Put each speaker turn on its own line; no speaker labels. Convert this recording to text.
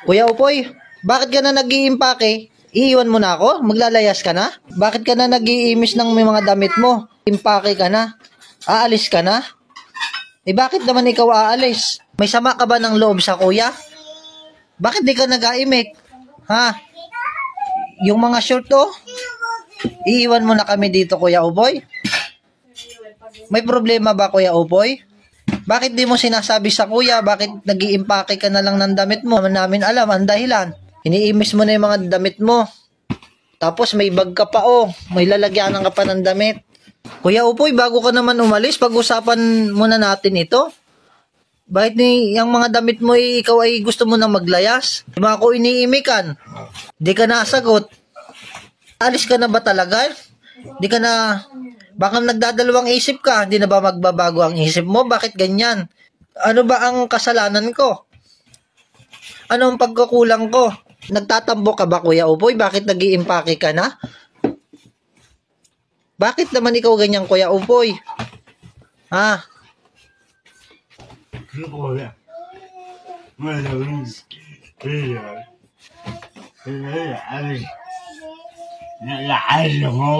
Kuya Upoy, bakit ka na nag-iimpake? Iiwan mo na ako? Maglalayas ka na? Bakit ka na nag-iimis ng mga damit mo? Impake ka na? Aalis ka na? Bakit naman ikaw aalis? May sama ka ba ng loob sa kuya? Bakit di ka nag-aimik? Ha? Yung mga short iiwan mo na kami dito, Kuya Upoy? May problema ba, Kuya Upoy? Bakit di mo sinasabi sa kuya? Bakit nag-iimpake ka na lang ng damit mo? Namin alam ang dahilan. Iniimis mo na yung mga damit mo. Tapos may bag ka pa may lalagyanan ka pa ng damit. Kuya Upoy, bago ka naman umalis, pag-usapan muna natin ito. Bakit yung mga damit mo ikaw ay gusto mo na maglayas? Di ba ako iniimikan? Di ka nasagot. Alis ka na ba talaga? Di ka na... Baka nagdadalawang isip ka, hindi na ba magbabago ang isip mo? Bakit ganyan? Ano ba ang kasalanan ko? Ano ang pagkukulang ko? Nagtatambo ka ba, Kuya Upoy? Bakit nag-iimpake ka na? Bakit naman ikaw ganyan, Kuya Upoy? Ha?
Nalakal mo